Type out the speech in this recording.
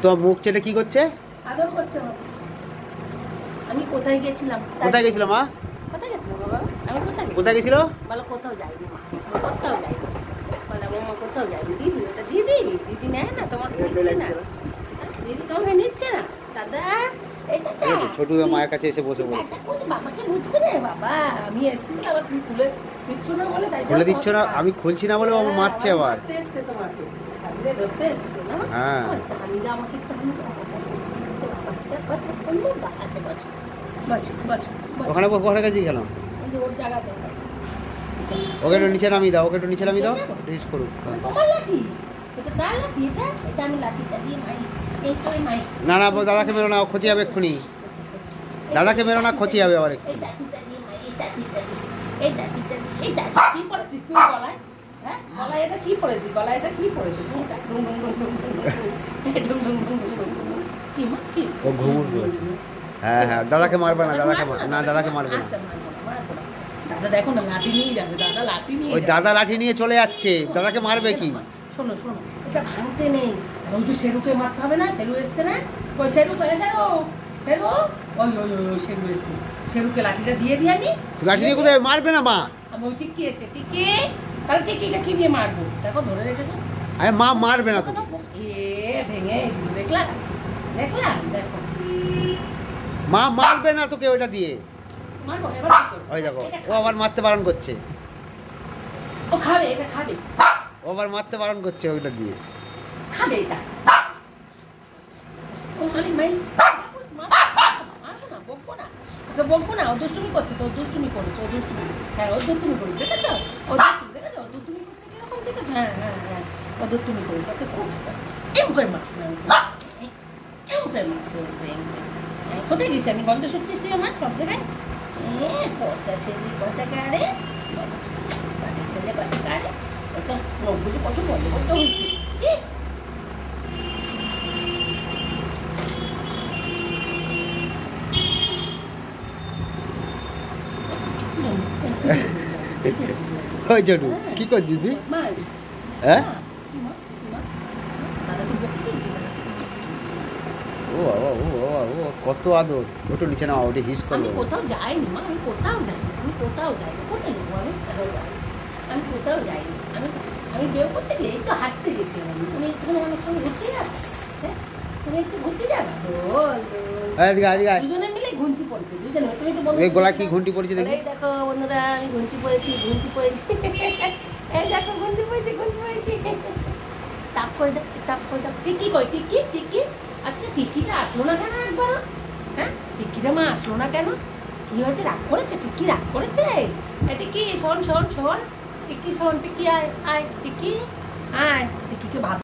তোমার মুখ চেটে কি করছে? আদর করছে। আমি কোথায় গেছিলাম? কোথায় গেছিল মা? কোথায় গেছিল বাবা? আমি কোথায় গেছিল? বলো কোথাও যাইনি মা, কোথাও যাইনি। বলে মামা কোথাও যাইনি। দিদি ওটা দিদি নেয় না, তোমার নিচ্ছে না, দিদি তোমাকে নিচ্ছে না। দাদা ছোট মায়ের কাছে এসে বসে বলছে বাবাকে মুঠ করে। বাবা আমি এসছি বাবা, তুমি খুলে দিচ্ছ না বলে তাই খুলে দিচ্ছ না, আমি খুলছি না বলে ও মারছে আবার। এসছে তোমাকে ধরতে এসছে না। হ্যাঁ আমি আমাকে একটু ওখানে ওখানে কাছে গেলাম। ওর জায়গাতে ওকে একটু নিচে নামিয়ে দাও, ওকে একটু নিচে নামিয়ে দাও, রিস করুক। তোমার লাঠি, এটা তার লাঠি, এটা আমি লাঠিটা দিয়ে মারি। এই তো মারি না না দাদাকে মেরো না, খচি যাবে এক্ষুনি। দাদাকে মেরো না, খচি যাবে আবার। এই লাঠিটা দিয়ে মারি, এই লাঠিটা কি পড়েছিস তুই গলায়? হ্যাঁ গলায় এটা কি পড়েছিস? গলায় এটা কি পড়েছিস? ও ঘুমুর বলছে। হ্যাঁ হ্যাঁ দাদাকে মারবে না, দাদাকে মারবে না। দাদা দেখো না লাঠি নিয়ে যাবে, দাদা লাঠি নিয়ে ওই দাদা লাঠি নিয়ে চলে যাচ্ছে, দাদাকে মারবে কি? শোনো এটা ভাঙতে নেই, ওই যে শেরুকে মারতে হবে না। শেরু এসছে না, ওই শেরু ওই শেরু এসছে। শেরুকে লাঠিটা দিয়ে দিই আমি। লাঠি নিয়ে কোথায় মারবে না মা? আমি ওই টিকি এসে টিকি, তাহলে টিকিটা কি দিয়ে মারবো? দেখো ধরে রেখেছো। আরে মা মারবে না তো। ভেঙে দেখলা দেখো মা মারবে না তোকে ওইটা দিয়ে। মারবো এবার। ওই দেখো ও আবার মারতে বারণ করছে। ও খাবে, এটা খাবে। ও আবার মারতে বারণ করছে ওইটা দিয়ে। খাবে এটা। ও খালি মাই বকবো না, ও দুষ্টুমি করছে তো, দুষ্টুমি করেছে, ও দুষ্টুমি। হ্যাঁ ও দুষ্টুমি করেছে, দেখেছো? ও দুষ্টুমি করছে কিরকম, দেখেছো? হ্যাঁ ও দুষ্টুমি করেছে। ওকে খুব কেউ করে মারছে না, কেউ করে মারছে। কোথায় গেছি আমি? গন্ধ শুকছিস তুই আমার সব জায়গায়। পয়সা সেদিন কথা কারে ছেলে কথা কারে ওটা নব্বই কত বন্ধ করতে হয়েছে। ওই ছোটু কি করছিস তুই? হ্যাঁ ও বাবা ও বাবা ও কত আদর। ওটা নিচে নাও, ওটা হিস করলো। কোথাও যাইনি মা, আমি কোথাও যাইনি। কোথায় যাবো আমি কোথাও যাইনি। আমি বের করতে গিয়ে একটু হাঁটতে গেছিলাম। তুমি একটুখানি আমার সঙ্গে ঘুরতে যাবে? তুমি একটু ঘুরতে যাবে? দুজনে মিলে ঘুমটি পড়েছে, দুজনে। তুমি একটু বলো গলা কি ঘুমটি পড়েছে দেখি। দেখো বন্ধুরা, আমি ঘুমটি পড়েছি। এই দেখো ঘুমটি পড়েছি। টাপ করে দাও। টিকি কই? টিকি আজকে টিকিটা আসলো না কেন একবারও? হ্যাঁ টিকিটা মা আসলো না কেন? কি হয়েছে? রাগ করেছে? টিকি রাগ করেছে? টিকি শোন টিকি শোন, টিকি আয় টিকি আয়, টিকিকে ভাত